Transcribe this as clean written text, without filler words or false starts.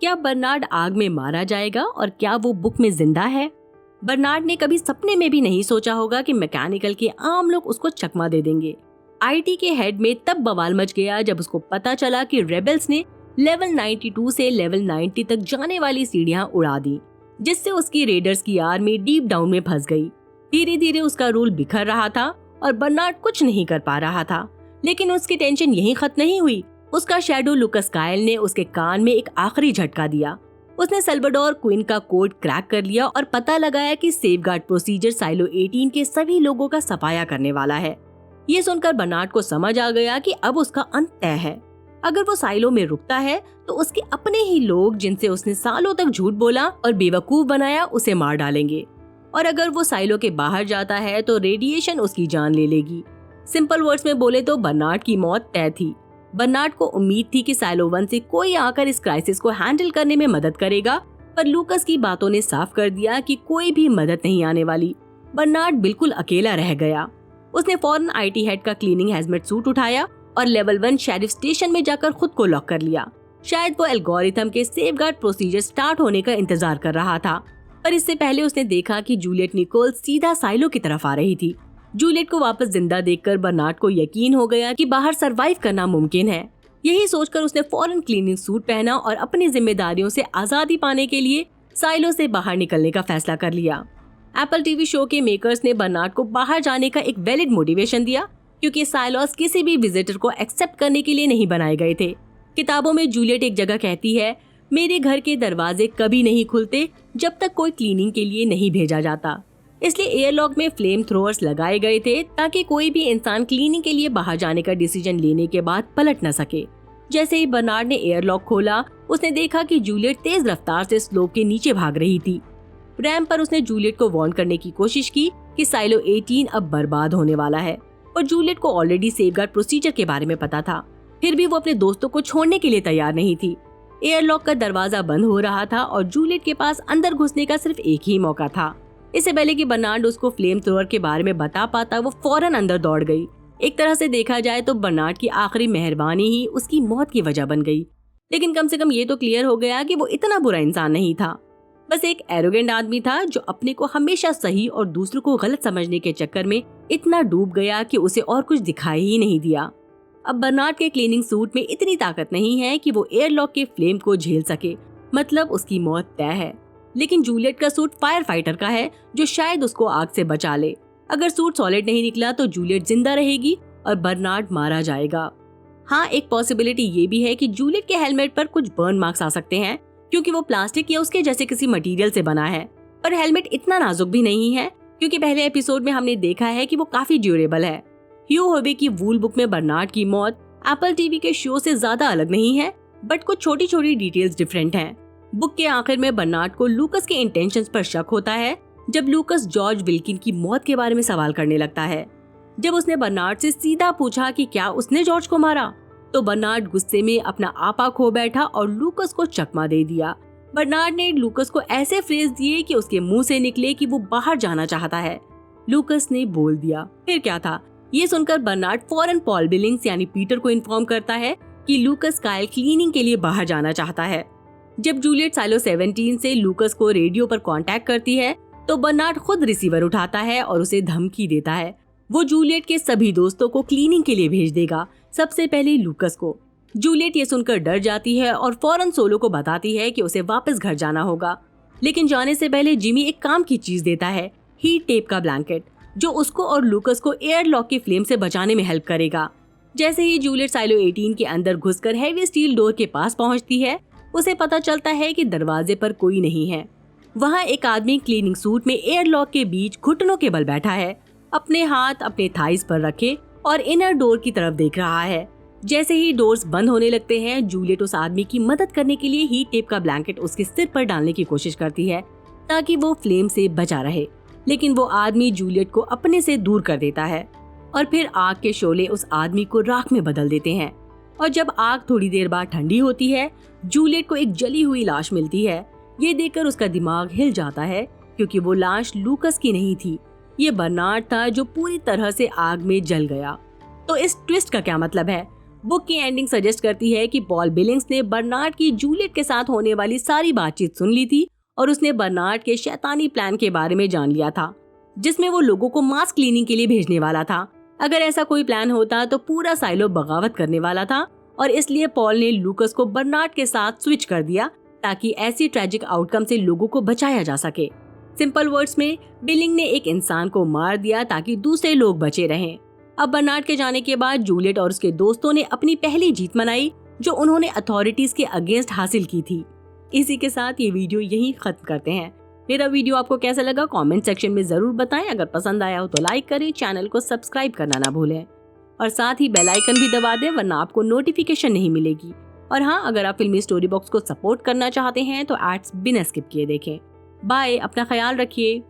क्या बर्नार्ड आग में मारा जाएगा और क्या वो बुक में जिंदा है? बर्नार्ड ने कभी सपने में भी नहीं सोचा होगा कि मैकेनिकल के आम लोग उसको चकमा दे देंगे। आईटी के हेड में तब बवाल मच गया जब उसको पता चला कि रेबल्स ने लेवल 92 से लेवल 90 तक जाने वाली सीढ़ियां उड़ा दी, जिससे उसकी रेडर्स की आर्मी डीप डाउन में फंस गई। धीरे धीरे उसका रूल बिखर रहा था और बर्नार्ड कुछ नहीं कर पा रहा था। लेकिन उसकी टेंशन यहीं खत्म नहीं हुई। उसका शैडो लुकस कायल ने उसके कान में एक आखिरी झटका दिया। उसने सल्वाडोर क्विन का कोड क्रैक कर लिया और पता लगाया कि सेफगार्ड प्रोसीजर साइलो 18 के सभी लोगों का सफाया करने वाला है। ये सुनकर बर्नार्ड को समझ आ गया कि अब उसका अंत तय है। अगर वो साइलो में रुकता है तो उसके अपने ही लोग, जिनसे उसने सालों तक झूठ बोला और बेवकूफ बनाया, उसे मार डालेंगे। और अगर वो साइलो के बाहर जाता है तो रेडिएशन उसकी जान ले लेगी। सिंपल वर्ड्स में बोले तो बर्नार्ड की मौत तय थी। बर्नार्ड को उम्मीद थी कि साइलो 1 से कोई आकर इस क्राइसिस को हैंडल करने में मदद करेगा, पर लूकस की बातों ने साफ कर दिया कि कोई भी मदद नहीं आने वाली। बर्नार्ड बिल्कुल अकेला रह गया। उसने फौरन आईटी हेड का क्लीनिंग हेजमेट सूट उठाया और लेवल 1 शेरिफ स्टेशन में जाकर खुद को लॉक कर लिया। शायद वो एल्गोरिथम के सेफगार्ड प्रोसीजर स्टार्ट होने का इंतजार कर रहा था, पर इससे पहले उसने देखा कि जूलियट निकोल सीधा साइलो की तरफ आ रही थी। जूलियट को वापस जिंदा देखकर बर्नार्ड को यकीन हो गया कि बाहर सरवाइव करना मुमकिन है। यही सोचकर उसने फौरन क्लीनिंग सूट पहना और अपनी जिम्मेदारियों से आजादी पाने के लिए साइलो से बाहर निकलने का फैसला कर लिया। एप्पल टीवी शो के मेकर्स ने बर्नार्ड को बाहर जाने का एक वैलिड मोटिवेशन दिया, क्योंकि साइलोस किसी भी विजिटर को एक्सेप्ट करने के लिए नहीं बनाए गए थे। किताबों में जूलियट एक जगह कहती है, मेरे घर के दरवाजे कभी नहीं खुलते जब तक कोई क्लीनिंग के लिए नहीं भेजा जाता। इसलिए एयरलॉक में फ्लेम थ्रोअर्स लगाए गए थे ताकि कोई भी इंसान क्लीनिंग के लिए बाहर जाने का डिसीजन लेने के बाद पलट न सके। जैसे ही बर्नार्ड ने एयरलॉक खोला, उसने देखा कि जूलियट तेज रफ्तार से स्लोप के नीचे भाग रही थी। रैंप पर उसने जूलियट को वार्न करने की कोशिश की कि साइलो 18 अब बर्बाद होने वाला है, और जूलियट को ऑलरेडी सेफगार्ड प्रोसीजर के बारे में पता था। फिर भी वो अपने दोस्तों को छोड़ने के लिए तैयार नहीं थी। एयरलॉक का दरवाजा बंद हो रहा था और जूलियट के पास अंदर घुसने का सिर्फ एक ही मौका था। इससे पहले कि बर्नार्ड उसको फ्लेम थ्रोअर के बारे में बता पाता, वो फौरन अंदर दौड़ गई। एक तरह से देखा जाए तो बर्नार्ड की आखिरी मेहरबानी ही उसकी मौत की वजह बन गई। लेकिन कम से कम ये तो क्लियर हो गया कि वो इतना बुरा इंसान नहीं था, बस एक एरोगेंट आदमी था जो अपने को हमेशा सही और दूसरों को गलत समझने के चक्कर में इतना डूब गया कि उसे और कुछ दिखाई ही नहीं दिया। अब बर्नार्ड के क्लीनिंग सूट में इतनी ताकत नहीं है कि वो एयरलॉक के फ्लेम को झेल सके, मतलब उसकी मौत तय है। लेकिन जूलियट का सूट फायर फाइटर का है जो शायद उसको आग से बचा ले। अगर सूट सॉलिड नहीं निकला तो जूलियट जिंदा रहेगी और बर्नार्ड मारा जाएगा। हाँ, एक पॉसिबिलिटी ये भी है कि जूलियट के हेलमेट पर कुछ बर्न मार्क्स आ सकते हैं, क्योंकि वो प्लास्टिक या उसके जैसे किसी मटेरियल से बना है। पर हेलमेट इतना नाजुक भी नहीं है, क्योंकि पहले एपिसोड में हमने देखा है कि वो काफी ड्यूरेबल है। ह्यू होबे की वूल बुक में बर्नार्ड की मौत एप्पल टीवी के शो से ज्यादा अलग नहीं है, बट कुछ छोटी छोटी डिटेल्स डिफरेंट हैं। बुक के आखिर में बर्नार्ड को लूकस के इंटेंशंस पर शक होता है जब लूकस जॉर्ज विल्किन की मौत के बारे में सवाल करने लगता है। जब उसने बर्नार्ड से सीधा पूछा कि क्या उसने जॉर्ज को मारा, तो बर्नार्ड गुस्से में अपना आपा खो बैठा और लूकस को चकमा दे दिया। बर्नार्ड ने लूकस को ऐसे फ्रेज दिए कि उसके मुंह से निकले कि वो बाहर जाना चाहता है। लूकस ने बोल दिया। फिर क्या था, ये सुनकर बर्नार्ड फौरन पॉल बिलिंग्स यानी पीटर को इन्फॉर्म करता है कि लूकस कायल क्लीनिंग के लिए बाहर जाना चाहता है। जब जूलियट साइलो 17 से लूकस को रेडियो पर कांटेक्ट करती है तो बर्नार्ड खुद रिसीवर उठाता है और उसे धमकी देता है वो जूलियट के सभी दोस्तों को क्लीनिंग के लिए भेज देगा, सबसे पहले लूकस को। जूलियट ये सुनकर डर जाती है और फौरन सोलो को बताती है कि उसे वापस घर जाना होगा। लेकिन जाने से पहले जिमी एक काम की चीज देता है, हीट टेप का ब्लैंकेट, जो उसको और लूकस को एयरलॉक की फ्लेम से बचाने में हेल्प करेगा। जैसे ही जूलियट साइलो 18 के अंदर घुसकर हैवी स्टील डोर के पास पहुंचती है, उसे पता चलता है कि दरवाजे पर कोई नहीं है। वहाँ एक आदमी क्लीनिंग सूट में एयरलॉक के बीच घुटनों के बल बैठा है, अपने हाथ अपने थाइस पर रखे और इनर डोर की तरफ देख रहा है। जैसे ही डोर्स बंद होने लगते हैं, जूलियट उस आदमी की मदद करने के लिए हीट टेप का ब्लैंकेट उसके सिर पर डालने की कोशिश करती है ताकि वो फ्लेम से बचा रहे। लेकिन वो आदमी जूलियट को अपने से दूर कर देता है और फिर आग के शोले उस आदमी को राख में बदल देते हैं। और जब आग थोड़ी देर बाद ठंडी होती है, जूलियट को एक जली हुई लाश मिलती है। ये देखकर उसका दिमाग हिल जाता है, क्योंकि वो लाश लूकस की नहीं थी, ये बर्नार्ड था जो पूरी तरह से आग में जल गया। तो इस ट्विस्ट का क्या मतलब है? बुक की एंडिंग सजेस्ट करती है कि पॉल बिलिंग्स ने बर्नार्ड की जूलियट के साथ होने वाली सारी बातचीत सुन ली थी और उसने बर्नार्ड के शैतानी प्लान के बारे में जान लिया था, जिसमें वो लोगों को मास क्लीनिंग के लिए भेजने वाला था। अगर ऐसा कोई प्लान होता तो पूरा साइलो बगावत करने वाला था और इसलिए पॉल ने लूकस को बर्नार्ड के साथ स्विच कर दिया ताकि ऐसी ट्रेजिक आउटकम से लोगों को बचाया जा सके। सिंपल वर्ड्स में बिलिंग ने एक इंसान को मार दिया ताकि दूसरे लोग बचे रहें। अब बर्नार्ड के जाने के बाद जूलियट और उसके दोस्तों ने अपनी पहली जीत मनाई जो उन्होंने अथॉरिटीज के अगेंस्ट हासिल की थी। इसी के साथ ये वीडियो यहीं खत्म करते हैं। मेरा वीडियो आपको कैसा लगा कमेंट सेक्शन में जरूर बताएं। अगर पसंद आया हो तो लाइक करें, चैनल को सब्सक्राइब करना ना भूलें और साथ ही बेल आइकन भी दबा दें वरना आपको नोटिफिकेशन नहीं मिलेगी। और हाँ, अगर आप फिल्मी स्टोरी बॉक्स को सपोर्ट करना चाहते हैं तो एड्स बिना स्किप किए देखें। बाय, अपना ख्याल रखिए।